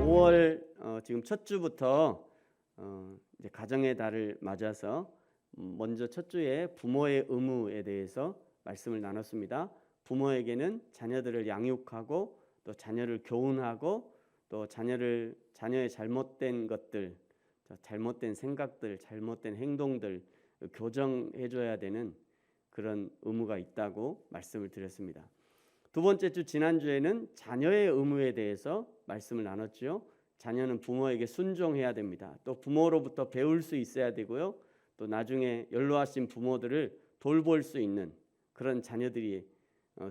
5월 지금 첫 주부터 이제 가정의 달을 맞아서 먼저 첫 주에 부모의 의무에 대해서 말씀을 나눴습니다. 부모에게는 자녀들을 양육하고 또 자녀를 교훈하고 또 자녀의 잘못된 것들, 잘못된 생각들, 잘못된 행동들 교정해줘야 되는 그런 의무가 있다고 말씀을 드렸습니다. 두 번째 주 지난주에는 자녀의 의무에 대해서 말씀을 나눴죠. 자녀는 부모에게 순종해야 됩니다. 또 부모로부터 배울 수 있어야 되고요. 또 나중에 연로하신 부모들을 돌볼 수 있는 그런 자녀들이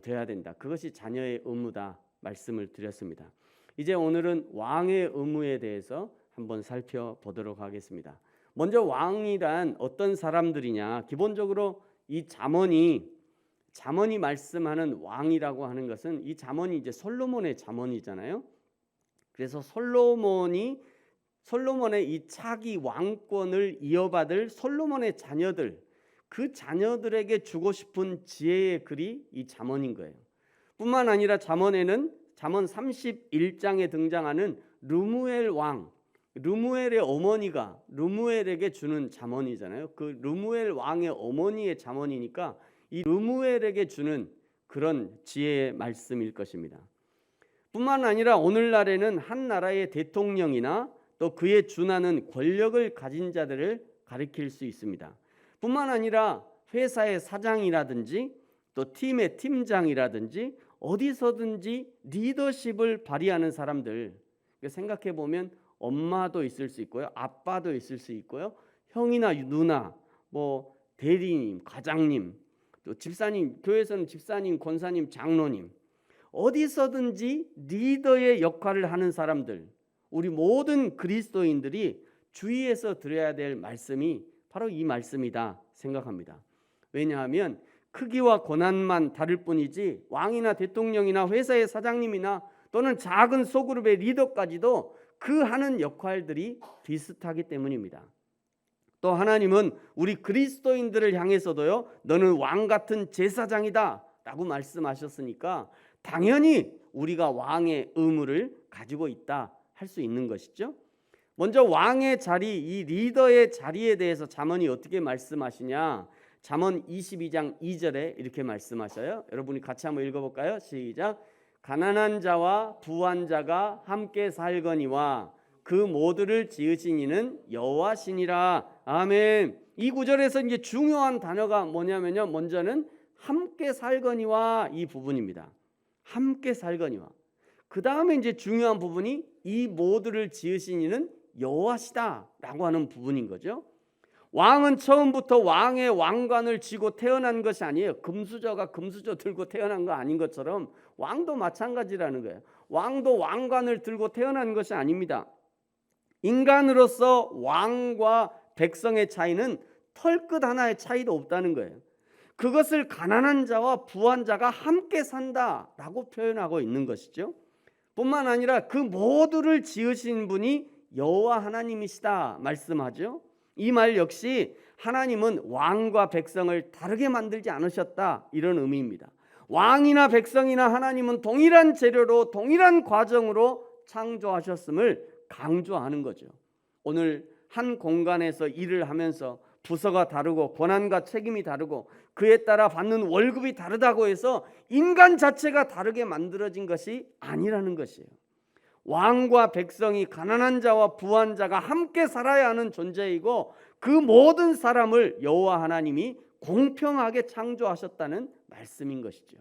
돼야 된다. 그것이 자녀의 의무다 말씀을 드렸습니다. 이제 오늘은 왕의 의무에 대해서 한번 살펴보도록 하겠습니다. 먼저 왕이란 어떤 사람들이냐? 기본적으로 이 잠언이 말씀하는 왕이라고 하는 것은 이 잠언이 이제 솔로몬의 잠언이잖아요. 그래서 솔로몬의 이 차기 왕권을 이어받을 솔로몬의 자녀들, 그 자녀들에게 주고 싶은 지혜의 글이 이 잠언인 거예요. 뿐만 아니라 잠언에는 잠언 31장에 등장하는 르무엘 왕, 르무엘의 어머니가 르무엘에게 주는 잠언이잖아요. 그 르무엘 왕의 어머니의 잠언이니까 이 르무엘에게 주는 그런 지혜의 말씀일 것입니다. 뿐만 아니라 오늘날에는 한 나라의 대통령이나 또 그에 준하는 권력을 가진 자들을 가리킬 수 있습니다. 뿐만 아니라 회사의 사장이라든지 또 팀의 팀장이라든지 어디서든지 리더십을 발휘하는 사람들, 생각해 보면 엄마도 있을 수 있고요, 아빠도 있을 수 있고요, 형이나 누나, 뭐 대리님, 과장님, 또 집사님, 교회에서는 집사님, 권사님, 장로님, 어디서든지 리더의 역할을 하는 사람들, 우리 모든 그리스도인들이 주의해서 들어야 될 말씀이 바로 이 말씀이다 생각합니다. 왜냐하면 크기와 권한만 다를 뿐이지 왕이나 대통령이나 회사의 사장님이나 또는 작은 소그룹의 리더까지도 그 하는 역할들이 비슷하기 때문입니다. 또 하나님은 우리 그리스도인들을 향해서도요, 너는 왕 같은 제사장이다 라고 말씀하셨으니까 당연히 우리가 왕의 의무를 가지고 있다 할 수 있는 것이죠. 먼저 왕의 자리, 이 리더의 자리에 대해서 잠언이 어떻게 말씀하시냐? 잠언 22장 2절에 이렇게 말씀하셔요. 여러분이 같이 한번 읽어볼까요? 시작. 가난한 자와 부한 자가 함께 살거니와 그 모두를 지으신 이는 여호와시니라. 아멘. 이 구절에서 이제 중요한 단어가 뭐냐면요, 먼저는 함께 살거니와 이 부분입니다. 함께 살거니와. 그 다음에 이제 중요한 부분이 이 모두를 지으신 이는 여호와시다라고 하는 부분인 거죠. 왕은 처음부터 왕의 왕관을 쥐고 태어난 것이 아니에요. 금수저가 금수저 들고 태어난 거 아닌 것처럼 왕도 마찬가지라는 거예요. 왕도 왕관을 들고 태어난 것이 아닙니다. 인간으로서 왕과 백성의 차이는 털끝 하나의 차이도 없다는 거예요. 그것을 가난한 자와 부한 자가 함께 산다라고 표현하고 있는 것이죠. 뿐만 아니라 그 모두를 지으신 분이 여호와 하나님이시다 말씀하죠. 이 말 역시 하나님은 왕과 백성을 다르게 만들지 않으셨다 이런 의미입니다. 왕이나 백성이나 하나님은 동일한 재료로 동일한 과정으로 창조하셨음을 강조하는 거죠. 오늘 한 공간에서 일을 하면서 부서가 다르고 권한과 책임이 다르고 그에 따라 받는 월급이 다르다고 해서 인간 자체가 다르게 만들어진 것이 아니라는 것이에요. 왕과 백성이 가난한 자와 부한 자가 함께 살아야 하는 존재이고 그 모든 사람을 여호와 하나님이 공평하게 창조하셨다는 말씀인 것이죠.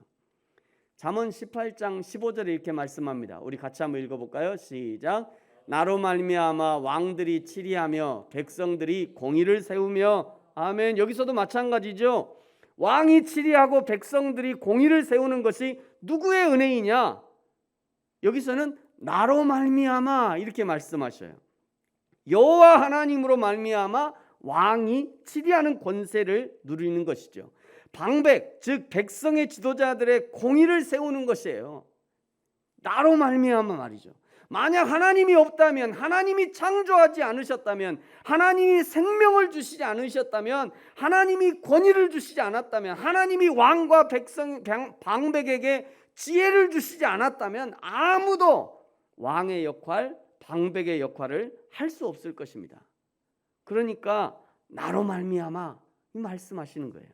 잠언 18장 15절에 이렇게 말씀합니다. 우리 같이 한번 읽어볼까요? 시작. 나로 말미암아 왕들이 치리하며 백성들이 공의를 세우며. 아멘. 여기서도 마찬가지죠. 왕이 치리하고 백성들이 공의를 세우는 것이 누구의 은혜이냐? 여기서는 나로 말미암아 이렇게 말씀하셔요. 여호와 하나님으로 말미암아 왕이 치리하는 권세를 누리는 것이죠. 방백, 즉 백성의 지도자들의 공의를 세우는 것이에요. 나로 말미암아 말이죠. 만약 하나님이 없다면, 하나님이 창조하지 않으셨다면, 하나님이 생명을 주시지 않으셨다면, 하나님이 권위를 주시지 않았다면, 하나님이 왕과 백성 방백에게 지혜를 주시지 않았다면 아무도 왕의 역할, 방백의 역할을 할 수 없을 것입니다. 그러니까 나로 말미암아 이 말씀하시는 거예요.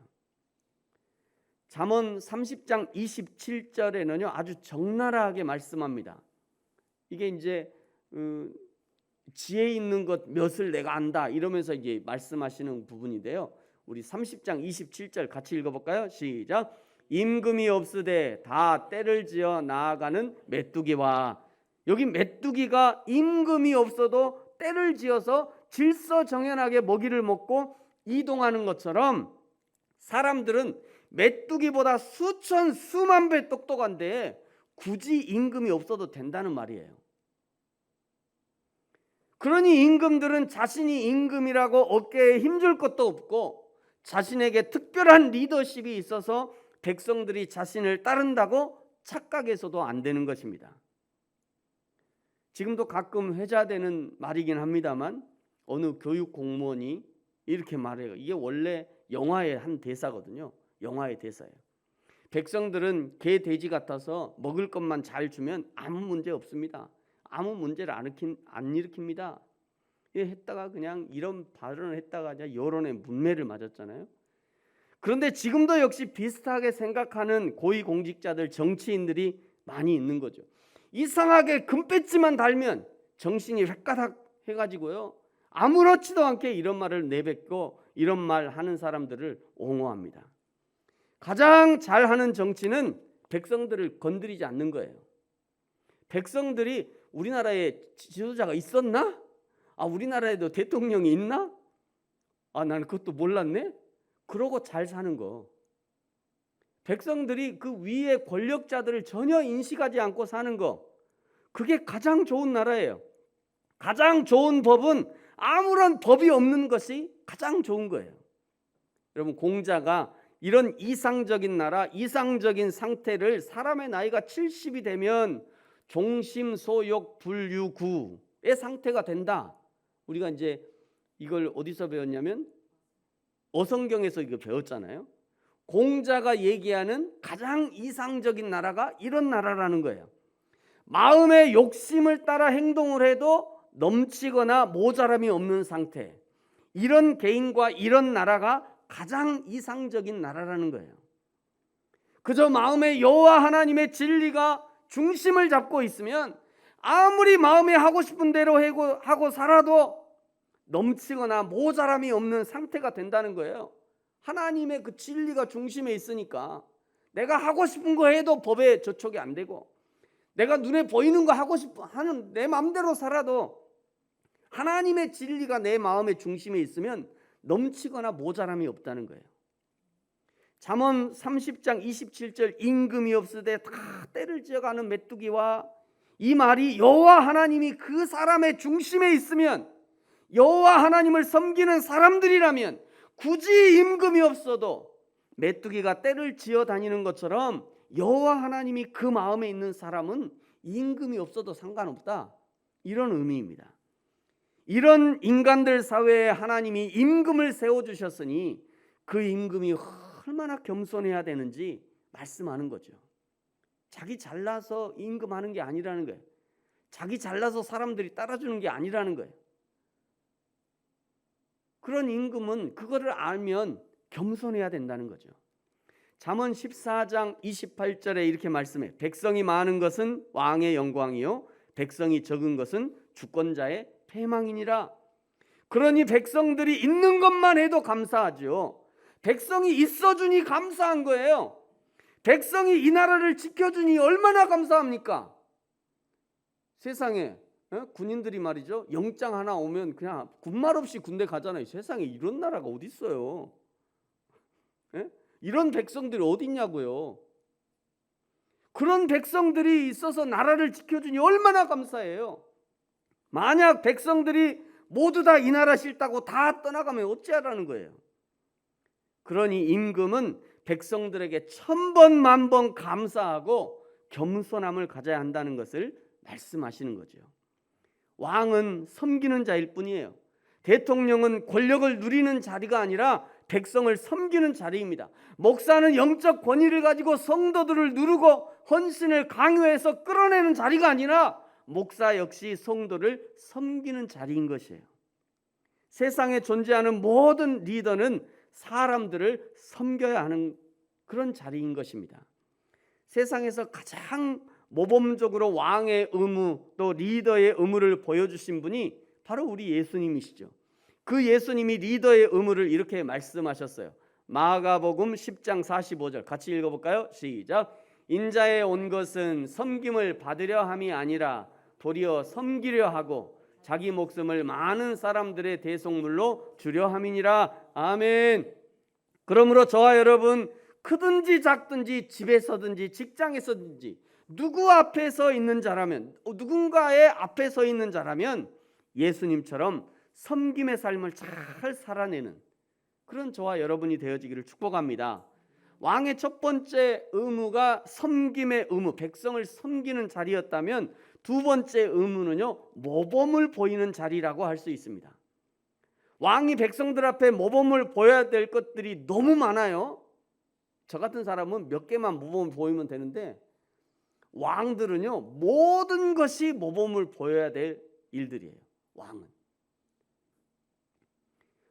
잠언 30장 27절에는요 아주 적나라하게 말씀합니다. 이게 이제 지혜 있는 것 몇을 내가 안다 이러면서 이제 말씀하시는 부분인데요. 우리 30장 27절 같이 읽어볼까요? 시작. 임금이 없으되 다 때를 지어 나아가는 메뚜기와, 여기 메뚜기가 임금이 없어도 때를 지어서 질서정연하게 먹이를 먹고 이동하는 것처럼 사람들은 메뚜기보다 수천 수만 배 똑똑한데 굳이 임금이 없어도 된다는 말이에요. 그러니 임금들은 자신이 임금이라고 어깨에 힘줄 것도 없고 자신에게 특별한 리더십이 있어서 백성들이 자신을 따른다고 착각해서도 안 되는 것입니다. 지금도 가끔 회자되는 말이긴 합니다만 어느 교육 공무원이 이렇게 말해요. 이게 원래 영화의 한 대사거든요. 영화의 대사예요. 백성들은 개, 돼지 같아서 먹을 것만 잘 주면 아무 문제 없습니다. 아무 문제를 안 일으킵니다. 했다가 그냥 이런 발언을 했다가 여론의 문매를 맞았잖아요. 그런데 지금도 역시 비슷하게 생각하는 고위공직자들, 정치인들이 많이 있는 거죠. 이상하게 금배지만 달면 정신이 획가닥 해가지고요 아무렇지도 않게 이런 말을 내뱉고 이런 말 하는 사람들을 옹호합니다. 가장 잘하는 정치는 백성들을 건드리지 않는 거예요. 백성들이 우리나라에 지도자가 있었나? 우리나라에도 대통령이 있나? 나는 그것도 몰랐네? 그러고 잘 사는 거. 백성들이 그 위에 권력자들을 전혀 인식하지 않고 사는 거, 그게 가장 좋은 나라예요. 가장 좋은 법은 아무런 법이 없는 것이 가장 좋은 거예요. 여러분, 공자가 이런 이상적인 나라, 이상적인 상태를 사람의 나이가 70이 되면 종심소욕 불유구의 상태가 된다. 우리가 이제 이걸 어디서 배웠냐면 어성경에서 이거 배웠잖아요. 공자가 얘기하는 가장 이상적인 나라가 이런 나라라는 거예요. 마음의 욕심을 따라 행동을 해도 넘치거나 모자람이 없는 상태, 이런 개인과 이런 나라가 가장 이상적인 나라라는 거예요. 그저 마음의 여호와 하나님의 진리가 중심을 잡고 있으면 아무리 마음에 하고 싶은 대로 하고 살아도 넘치거나 모자람이 없는 상태가 된다는 거예요. 하나님의 그 진리가 중심에 있으니까 내가 하고 싶은 거 해도 법에 저촉이 안 되고, 내가 눈에 보이는 거 하고 싶어 하는 내 마음대로 살아도 하나님의 진리가 내 마음의 중심에 있으면 넘치거나 모자람이 없다는 거예요. 잠언 30장 27절 임금이 없으되 다 때를 지어가는 메뚜기와, 이 말이 여호와 하나님이 그 사람의 중심에 있으면, 여호와 하나님을 섬기는 사람들이라면 굳이 임금이 없어도 메뚜기가 때를 지어 다니는 것처럼 여호와 하나님이 그 마음에 있는 사람은 임금이 없어도 상관없다, 이런 의미입니다. 이런 인간들 사회에 하나님이 임금을 세워주셨으니 그 임금이 얼마나 겸손해야 되는지 말씀하는 거죠. 자기 잘나서 임금하는 게 아니라는 거예요. 자기 잘나서 사람들이 따라주는 게 아니라는 거예요. 그런 임금은 그거를 알면 겸손해야 된다는 거죠. 잠언 14장 28절에 이렇게 말씀해. 백성이 많은 것은 왕의 영광이요 백성이 적은 것은 주권자의 패망이니라. 그러니 백성들이 있는 것만 해도 감사하죠. 백성이 있어주니 감사한 거예요. 백성이 이 나라를 지켜주니 얼마나 감사합니까? 세상에 군인들이 말이죠, 영장 하나 오면 그냥 군말 없이 군대 가잖아요. 세상에 이런 나라가 어디 있어요? 이런 백성들이 어디 있냐고요. 그런 백성들이 있어서 나라를 지켜주니 얼마나 감사해요. 만약 백성들이 모두 다 이 나라 싫다고 다 떠나가면 어찌하라는 거예요. 그러니 임금은 백성들에게 1000번 만번 감사하고 겸손함을 가져야 한다는 것을 말씀하시는 거죠. 왕은 섬기는 자일 뿐이에요. 대통령은 권력을 누리는 자리가 아니라 백성을 섬기는 자리입니다. 목사는 영적 권위를 가지고 성도들을 누르고 헌신을 강요해서 끌어내는 자리가 아니라 목사 역시 성도를 섬기는 자리인 것이에요. 세상에 존재하는 모든 리더는 사람들을 섬겨야 하는 그런 자리인 것입니다. 세상에서 가장 모범적으로 왕의 의무 또 리더의 의무를 보여주신 분이 바로 우리 예수님이시죠. 그 예수님이 리더의 의무를 이렇게 말씀하셨어요. 마가복음 10장 45절 같이 읽어볼까요? 시작. 인자에 온 것은 섬김을 받으려 함이 아니라 도리어 섬기려 하고 자기 목숨을 많은 사람들의 대속물로 주려 함이니라. 아멘. 그러므로 저와 여러분 크든지 작든지 집에서든지 직장에서든지 누구 앞에 서 있는 자라면 누군가의 앞에 서 있는 자라면 예수님처럼 섬김의 삶을 잘 살아내는 그런 저와 여러분이 되어지기를 축복합니다. 왕의 첫 번째 의무가 섬김의 의무, 백성을 섬기는 자리였다면 두 번째 의무는요, 모범을 보이는 자리라고 할 수 있습니다. 왕이 백성들 앞에 모범을 보여야 될 것들이 너무 많아요. 저 같은 사람은 몇 개만 모범을 보이면 되는데 왕들은요, 모든 것이 모범을 보여야 될 일들이에요.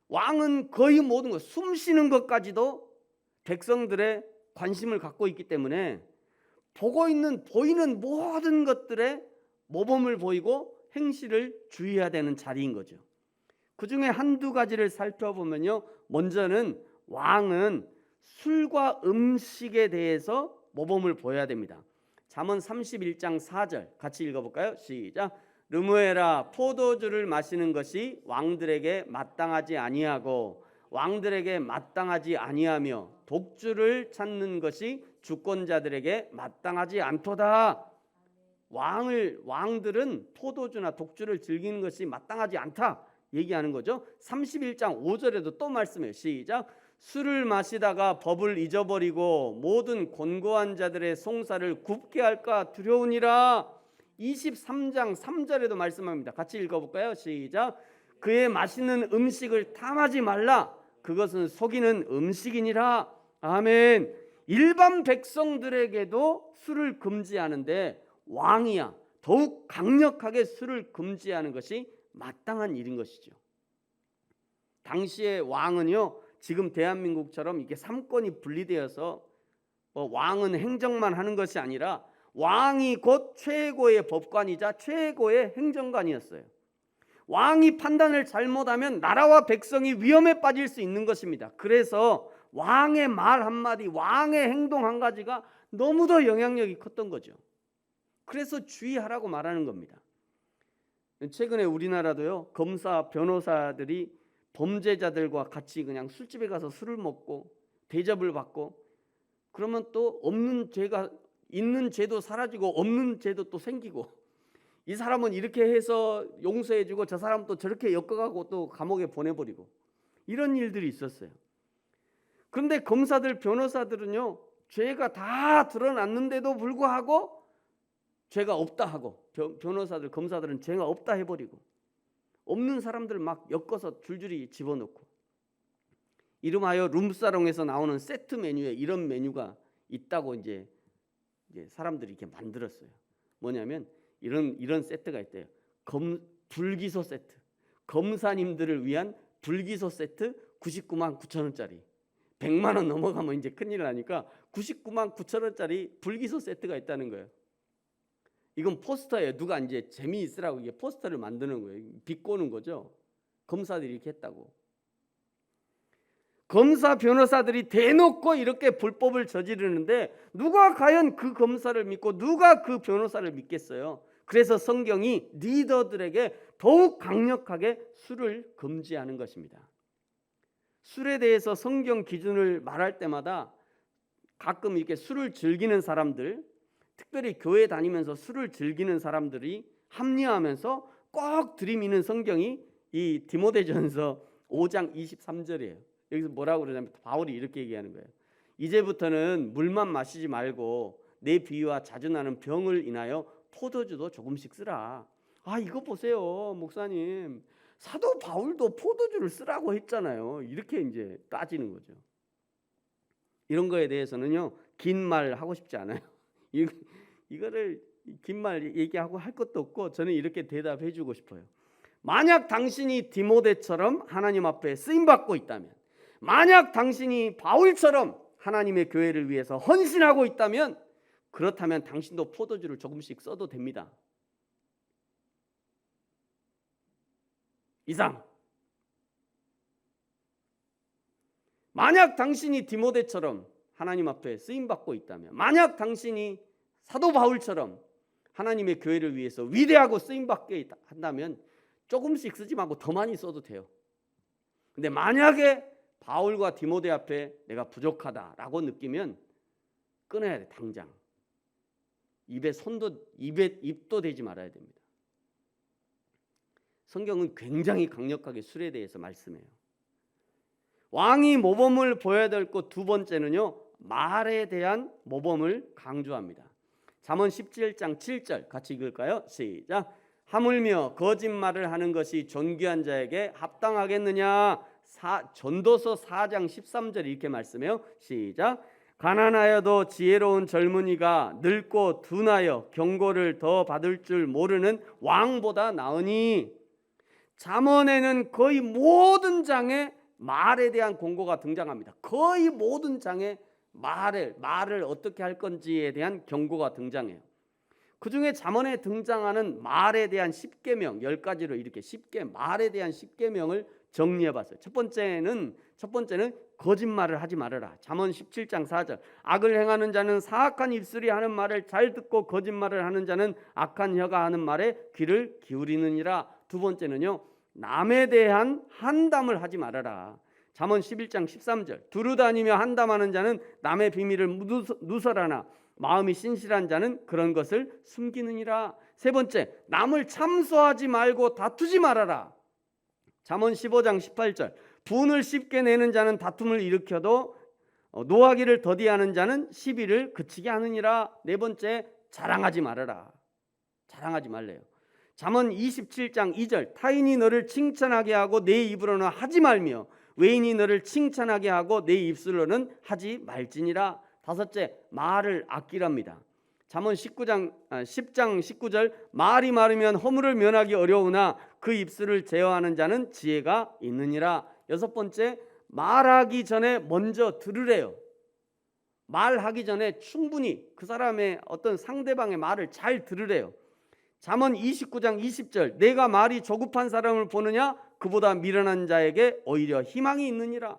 왕은 거의 모든 것, 숨 쉬는 것까지도 백성들의 관심을 갖고 있기 때문에 보이는 모든 것들에 모범을 보이고 행실을 주의해야 되는 자리인 거죠. 그 중에 한두 가지를 살펴보면요, 먼저는 왕은 술과 음식에 대해서 모범을 보여야 됩니다. 잠언 31장 4절 같이 읽어볼까요? 시작. 르무에라, 포도주를 마시는 것이 왕들에게 마땅하지 아니하고 왕들에게 마땅하지 아니하며 독주를 찾는 것이 주권자들에게 마땅하지 않도다. 왕들은 포도주나 독주를 즐기는 것이 마땅하지 않다 얘기하는 거죠. 31장 5절에도 또 말씀해요. 시작. 술을 마시다가 법을 잊어버리고 모든 곤고한 자들의 송사를 굽게 할까 두려우니라. 23장 3절에도 말씀합니다. 같이 읽어볼까요? 시작. 그의 맛있는 음식을 탐하지 말라. 그것은 속이는 음식이니라. 아멘. 일반 백성들에게도 술을 금지하는데 왕이야 더욱 강력하게 술을 금지하는 것이 마땅한 일인 것이죠. 당시의 왕은요, 지금 대한민국처럼 이렇게 삼권이 분리되어서 왕은 행정만 하는 것이 아니라 왕이 곧 최고의 법관이자 최고의 행정관이었어요. 왕이 판단을 잘못하면 나라와 백성이 위험에 빠질 수 있는 것입니다. 그래서 왕의 말 한마디, 왕의 행동 한 가지가 너무도 영향력이 컸던 거죠. 그래서 주의하라고 말하는 겁니다. 최근에 우리나라도요, 검사, 변호사들이 범죄자들과 같이 그냥 술집에 가서 술을 먹고 대접을 받고 그러면 또 없는 죄가 있는 죄도 사라지고 없는 죄도 또 생기고 이 사람은 이렇게 해서 용서해주고 저 사람은 또 저렇게 엮어가고 또 감옥에 보내버리고 이런 일들이 있었어요. 그런데 검사들, 변호사들은요, 죄가 다 드러났는데도 불구하고 죄가 없다 하고 변호사들, 검사들은 죄가 없다 해버리고 없는 사람들 막 엮어서 줄줄이 집어넣고 이름하여 룸사롱에서 나오는 세트 메뉴에 이런 메뉴가 있다고 이제 사람들이 이렇게 만들었어요. 뭐냐면 이런 세트가 있대요. 불기소 세트. 검사님들을 위한 불기소 세트 99만 9천 원짜리. 100만 원 넘어가면 이제 큰일 나니까 99만 9천 원짜리 불기소 세트가 있다는 거예요. 이건 포스터예요. 누가 이제 재미있으라고 이게 포스터를 만드는 거예요. 비꼬는 거죠. 검사들이 이렇게 했다고. 검사, 변호사들이 대놓고 이렇게 불법을 저지르는데 누가 과연 그 검사를 믿고 누가 그 변호사를 믿겠어요? 그래서 성경이 리더들에게 더욱 강력하게 술을 금지하는 것입니다. 술에 대해서 성경 기준을 말할 때마다 가끔 이렇게 술을 즐기는 사람들, 특별히 교회 다니면서 술을 즐기는 사람들이 합리화하면서 꼭 들이미는 성경이 이 디모데전서 5장 23절이에요. 여기서 뭐라고 그러냐면 바울이 이렇게 얘기하는 거예요. 이제부터는 물만 마시지 말고 내 비위와 자주 나는 병을 인하여 포도주도 조금씩 쓰라. 아, 이거 보세요, 목사님. 사도 바울도 포도주를 쓰라고 했잖아요. 이렇게 이제 따지는 거죠. 이런 거에 대해서는요, 긴 말 하고 싶지 않아요. 이거를 긴 말 얘기하고 할 것도 없고 저는 이렇게 대답해 주고 싶어요. 만약 당신이 디모데처럼 하나님 앞에 쓰임 받고 있다면, 만약 당신이 바울처럼 하나님의 교회를 위해서 헌신하고 있다면, 그렇다면 당신도 포도주를 조금씩 써도 됩니다. 이상. 만약 당신이 디모데처럼 하나님 앞에 쓰임 받고 있다면, 만약 당신이 사도 바울처럼 하나님의 교회를 위해서 위대하고 쓰임 받게 한다면 조금씩 쓰지 말고 더 많이 써도 돼요. 근데 만약에 바울과 디모데 앞에 내가 부족하다라고 느끼면 끊어야 돼, 당장. 입도 대지 말아야 됩니다. 성경은 굉장히 강력하게 술에 대해서 말씀해요. 왕이 모범을 보여야 될 것 두 번째는요, 말에 대한 모범을 강조합니다. 잠언 17장 7절 같이 읽을까요? 시작. 하물며 거짓말을 하는 것이 존귀한 자에게 합당하겠느냐. 전도서 4장 13절 이렇게 말씀해요. 시작. 가난하여도 지혜로운 젊은이가 늙고 둔하여 경고를 더 받을 줄 모르는 왕보다 나으니. 잠언에는 거의 모든 장에 말에 대한 공고가 등장합니다. 거의 모든 장에 말을 어떻게 할 건지에 대한 경고가 등장해요. 그 중에 잠언에 등장하는 말에 대한 10계명 10가지로 이렇게 쉽게 말에 대한 10계명을 정리해 봤어요. 첫 번째는 거짓말을 하지 말아라. 잠언 17장 4절. 악을 행하는 자는 사악한 입술이 하는 말을 잘 듣고 거짓말을 하는 자는 악한 혀가 하는 말에 귀를 기울이느니라. 두 번째는요, 남에 대한 한담을 하지 말아라. 잠언 11장 13절. 두루 다니며 한담하는 자는 남의 비밀을 누설하나 마음이 신실한 자는 그런 것을 숨기느니라. 세 번째, 남을 참소하지 말고 다투지 말아라. 잠언 15장 18절. 분을 쉽게 내는 자는 다툼을 일으켜도 노하기를 더디하는 자는 시비를 그치게 하느니라. 네 번째, 자랑하지 말아라. 자랑하지 말래요. 잠언 27장 2절. 타인이 너를 칭찬하게 하고 내 입으로는 하지 말며 외인이 너를 칭찬하게 하고 내 입술로는 하지 말지니라. 다섯째, 말을 아끼랍니다. 잠언 10장 19절. 말이 많으면 허물을 면하기 어려우나 그 입술을 제어하는 자는 지혜가 있느니라. 여섯 번째, 말하기 전에 먼저 들으래요. 말하기 전에 충분히 그 사람의 어떤 상대방의 말을 잘 들으래요. 잠언 29장 20절. 내가 말이 조급한 사람을 보느냐 그보다 미련한 자에게 오히려 희망이 있느니라.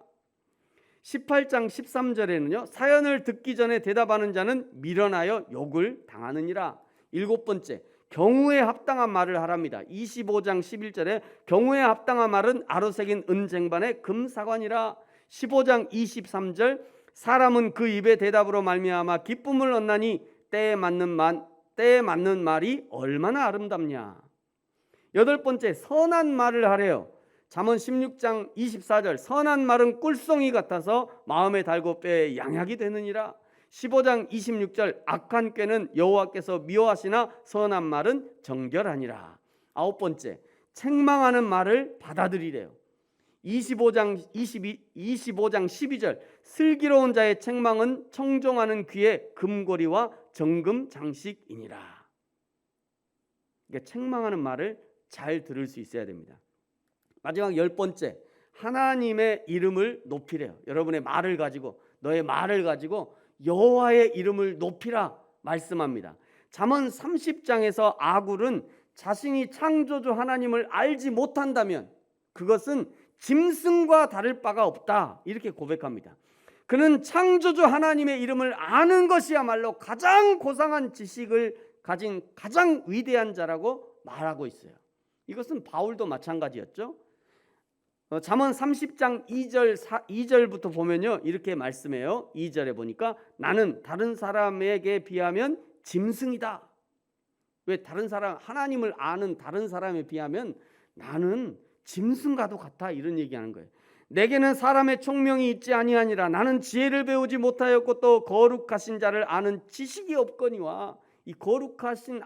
18장 13절에는요, 사연을 듣기 전에 대답하는 자는 미련하여 욕을 당하느니라. 일곱 번째, 경우에 합당한 말을 하랍니다. 25장 11절에 경우에 합당한 말은 아로새긴 은쟁반의 금사관이라. 15장 23절, 사람은 그 입의 대답으로 말미암아 기쁨을 얻나니 때에 맞는 말이 얼마나 아름답냐. 여덟 번째, 선한 말을 하래요. 잠언 16장 24절. 선한 말은 꿀송이 같아서 마음에 달고 뼈에 양약이 되느니라. 15장 26절. 악한 꾀는 여호와께서 미워하시나 선한 말은 정결하니라. 아홉 번째, 책망하는 말을 받아들이래요. 25장 12절. 슬기로운 자의 책망은 청종하는 귀에 금고리와 정금 장식이니라. 그러니까 책망하는 말을 잘 들을 수 있어야 됩니다. 마지막 열 번째, 하나님의 이름을 높이래요. 여러분의 말을 가지고, 너의 말을 가지고 여호와의 이름을 높이라 말씀합니다. 잠언 30장에서 아굴은 자신이 창조주 하나님을 알지 못한다면 그것은 짐승과 다를 바가 없다, 이렇게 고백합니다. 그는 창조주 하나님의 이름을 아는 것이야말로 가장 고상한 지식을 가진 가장 위대한 자라고 말하고 있어요. 이것은 바울도 마찬가지였죠. 잠언 30장 2절부터 보면요, 이렇게 말씀해요. 2절에 보니까 나는 다른 사람에게 비하면 짐승이다. 왜? 다른 사람, 하나님을 아는 다른 사람에 비하면 나는 짐승과도 같아, 이런 얘기하는 거예요. 내게는 사람의 총명이 있지 아니하니라. 나는 지혜를 배우지 못하였고 또 거룩하신 자를 아는 지식이 없거니와. 이 거룩하신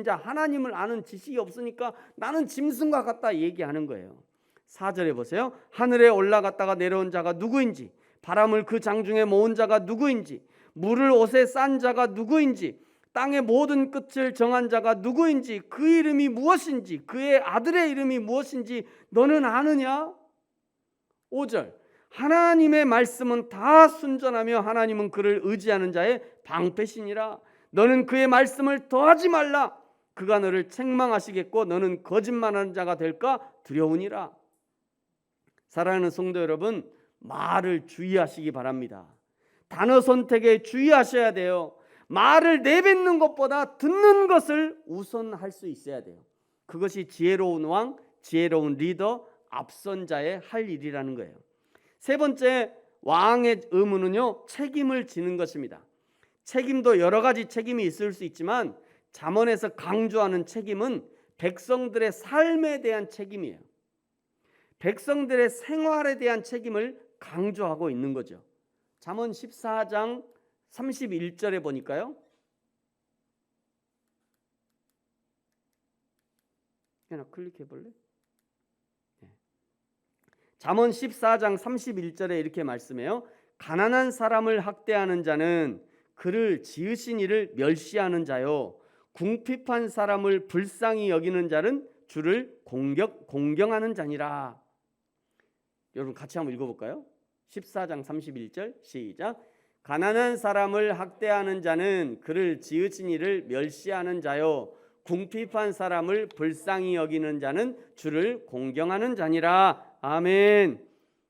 자 하나님을 아는 지식이 없으니까 나는 짐승과 같다 얘기하는 거예요. 4절에 보세요. 하늘에 올라갔다가 내려온 자가 누구인지, 바람을 그 장중에 모은 자가 누구인지, 물을 옷에 싼 자가 누구인지, 땅의 모든 끝을 정한 자가 누구인지, 그 이름이 무엇인지, 그의 아들의 이름이 무엇인지 너는 아느냐? 5절. 하나님의 말씀은 다 순전하며 하나님은 그를 의지하는 자의 방패시니라. 너는 그의 말씀을 더하지 말라. 그가 너를 책망하시겠고 너는 거짓말하는 자가 될까 두려우니라. 사랑하는 성도 여러분, 말을 주의하시기 바랍니다. 단어 선택에 주의하셔야 돼요. 말을 내뱉는 것보다 듣는 것을 우선할 수 있어야 돼요. 그것이 지혜로운 왕, 지혜로운 리더, 앞선 자의 할 일이라는 거예요. 세 번째, 왕의 의무는요, 책임을 지는 것입니다. 책임도 여러 가지 책임이 있을 수 있지만 잠언에서 강조하는 책임은 백성들의 삶에 대한 책임이에요. 백성들의 생활에 대한 책임을 강조하고 있는 거죠. 잠언 14장 31절에 보니까요. 하나 클릭해 볼래? 잠언 14장 31절에 이렇게 말씀해요. 가난한 사람을 학대하는 자는 그를 지으신 이를 멸시하는 자요, 궁핍한 사람을 불쌍히 여기는 자는 주를 공경하는 자니라. 여러분 같이 한번 읽어볼까요? 14장 31절 시작. 가난한 사람을 학대하는 자는 그를 지으신 이를 멸시하는 자요, 궁핍한 사람을 불쌍히 여기는 자는 주를 공경하는 자니라. 아멘.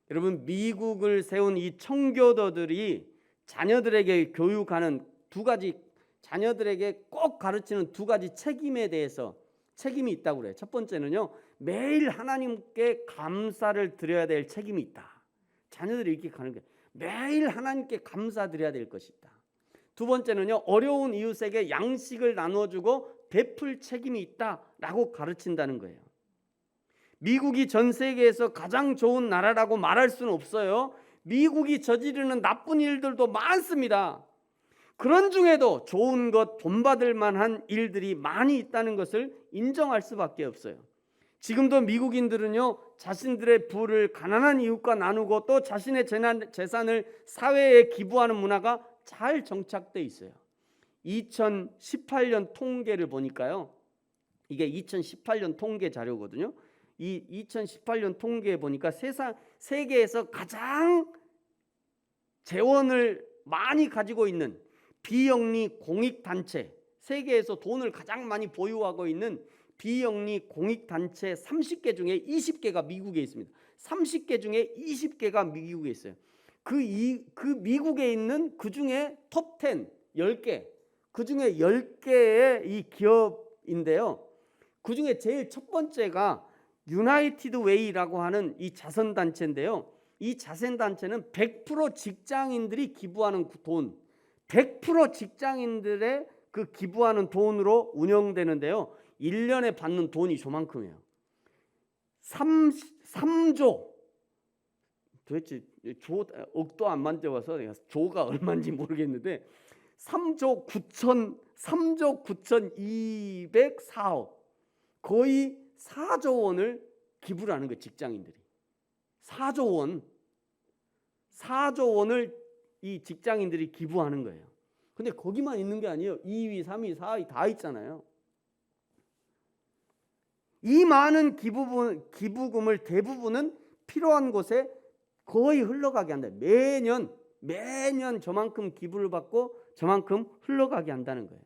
여러분, 미국을 세운 이 청교도들이 자녀들에게 교육하는 두 가지, 자녀들에게 꼭 가르치는 두 가지 책임에 대해서 책임이 있다고 그래요. 첫 번째는요, 매일 하나님께 감사를 드려야 될 책임이 있다. 자녀들이 이렇게 가는 거예요. 매일 하나님께 감사드려야 될 것이 있다. 두 번째는요, 어려운 이웃에게 양식을 나눠주고 베풀 책임이 있다라고 가르친다는 거예요. 미국이 전 세계에서 가장 좋은 나라라고 말할 수는 없어요. 미국이 저지르는 나쁜 일들도 많습니다. 그런 중에도 좋은 것, 본받을 만한 일들이 많이 있다는 것을 인정할 수밖에 없어요. 지금도 미국인들은요, 자신들의 부를 가난한 이웃과 나누고 또 자신의 재산을 사회에 기부하는 문화가 잘 정착돼 있어요. 2018년 통계를 보니까요, 이게 2018년 통계 자료거든요. 이 2018년 통계에 보니까 세계에서 가장 재원을 많이 가지고 있는 비영리 공익단체, 세계에서 돈을 가장 많이 보유하고 있는 비영리 공익단체 30개 중에 20개가 미국에 있습니다. 30개 중에 20개가 미국에 있어요. 그 미국에 있는 그 중에 톱 10, 10개, 그 중에 10개의 이 기업인데요. 그 중에 제일 첫 번째가 유나이티드 웨이라고 하는 이 자선단체인데요. 이 자선단체는 100% 직장인들이 기부하는 돈, 100% 직장인들의 그 기부하는 돈으로 운영되는데요. 1년에 받는 돈이 저만큼이에요. 3조. 도대체 억도 안 만져봐서 내가 조가 얼마인지 모르겠는데 3조 9,204억, 거의 4조 원을 기부를 하는 거예요. 직장인들이 4조 원을 이 직장인들이 기부하는 거예요. 근데 거기만 있는 게 아니에요. 2위, 3위, 4위 다 있잖아요. 이 많은 기부금을 대부분은 필요한 곳에 거의 흘러가게 한다. 매년 저만큼 기부를 받고 저만큼 흘러가게 한다는 거예요.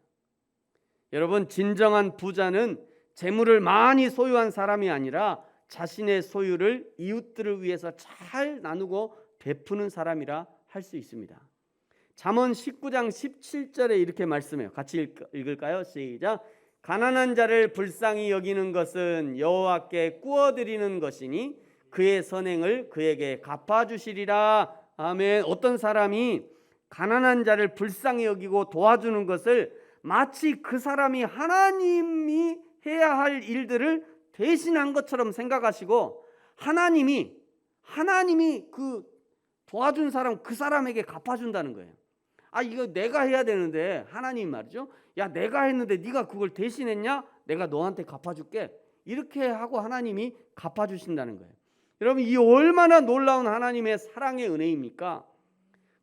여러분, 진정한 부자는 재물을 많이 소유한 사람이 아니라 자신의 소유를 이웃들을 위해서 잘 나누고 베푸는 사람이라 할 수 있습니다. 잠언 19장 17절에 이렇게 말씀해요. 같이 읽을까요? 시작. 가난한 자를 불쌍히 여기는 것은 여호와께 꾸어드리는 것이니 그의 선행을 그에게 갚아주시리라. 아멘. 어떤 사람이 가난한 자를 불쌍히 여기고 도와주는 것을 마치 그 사람이 하나님이 해야 할 일들을 대신한 것처럼 생각하시고 하나님이 그 도와준 사람, 그 사람에게 갚아준다는 거예요. 이거 내가 해야 되는데 하나님 말이죠. 야, 내가 했는데 네가 그걸 대신했냐? 내가 너한테 갚아줄게. 이렇게 하고 하나님이 갚아주신다는 거예요. 여러분, 이 얼마나 놀라운 하나님의 사랑의 은혜입니까?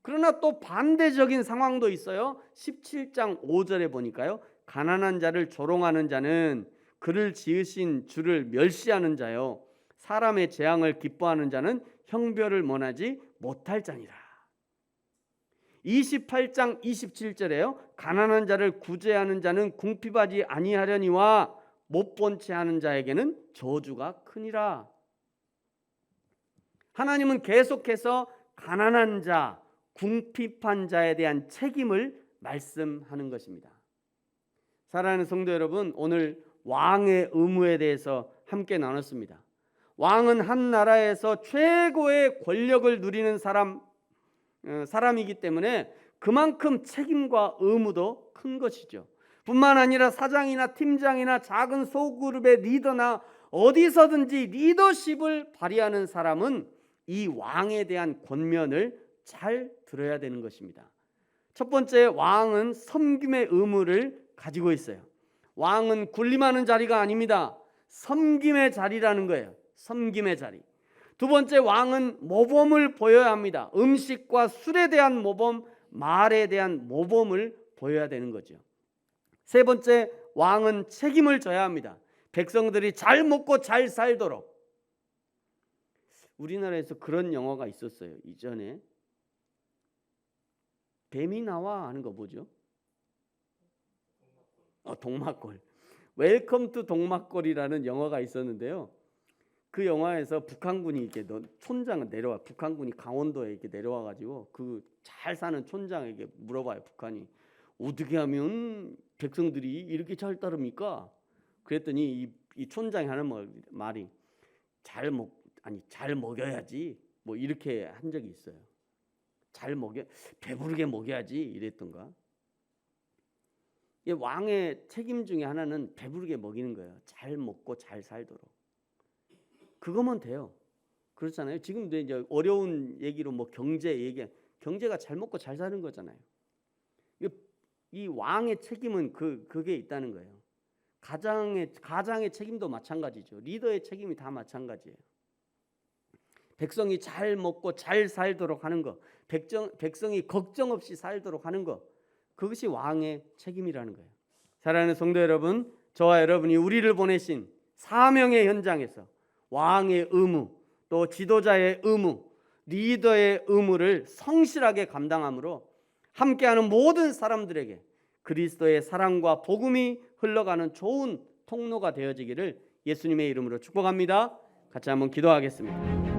그러나 또 반대적인 상황도 있어요. 17장 5절에 보니까요. 가난한 자를 조롱하는 자는 그를 지으신 주를 멸시하는 자요, 사람의 재앙을 기뻐하는 자는 형별을 원하지 못할 자니라. 28장 27절에요. 가난한 자를 구제하는 자는 궁핍하지 아니하려니와 못 본 채 하는 자에게는 저주가 크니라. 하나님은 계속해서 가난한 자, 궁핍한 자에 대한 책임을 말씀하는 것입니다. 사랑하는 성도 여러분, 오늘 왕의 의무에 대해서 함께 나눴습니다. 왕은 한 나라에서 최고의 권력을 누리는 사람이기 때문에 그만큼 책임과 의무도 큰 것이죠. 뿐만 아니라 사장이나 팀장이나 작은 소그룹의 리더나 어디서든지 리더십을 발휘하는 사람은 이 왕에 대한 권면을 잘 들어야 되는 것입니다. 첫 번째, 왕은 섬김의 의무를 가지고 있어요. 왕은 군림하는 자리가 아닙니다. 섬김의 자리라는 거예요. 섬김의 자리. 두 번째, 왕은 모범을 보여야 합니다. 음식과 술에 대한 모범, 말에 대한 모범을 보여야 되는 거죠. 세 번째, 왕은 책임을 져야 합니다. 백성들이 잘 먹고 잘 살도록. 우리나라에서 그런 영화가 있었어요. 이전에 뱀이 나와 하는 거 뭐죠? 동막골. 웰컴 투 동막골이라는 영화가 있었는데요. 그 영화에서 북한군이 이렇게 촌장을 내려와, 북한군이 강원도에 이렇게 내려와 가지고 그 잘 사는 촌장에게 물어봐요. 북한이 어떻게 하면 백성들이 이렇게 잘 따릅니까? 그랬더니 이 촌장이 하는 말이 잘 먹여야지, 뭐 이렇게 한 적이 있어요. 배부르게 먹여야지 이랬던가. 왕의 책임 중에 하나는 배부르게 먹이는 거예요. 잘 먹고 잘 살도록. 그거면 돼요. 그렇잖아요. 지금도 이제 어려운 얘기로 뭐 경제가 잘 먹고 잘 사는 거잖아요. 이 왕의 책임은 그게 있다는 거예요. 가장의 책임도 마찬가지죠. 리더의 책임이 다 마찬가지예요. 백성이 잘 먹고 잘 살도록 하는 것, 백성이 걱정 없이 살도록 하는 것, 그것이 왕의 책임이라는 거예요. 사랑하는 성도 여러분, 저와 여러분이 우리를 보내신 사명의 현장에서 왕의 의무, 또 지도자의 의무, 리더의 의무를 성실하게 감당함으로 함께하는 모든 사람들에게 그리스도의 사랑과 복음이 흘러가는 좋은 통로가 되어지기를 예수님의 이름으로 축복합니다. 같이 한번 기도하겠습니다.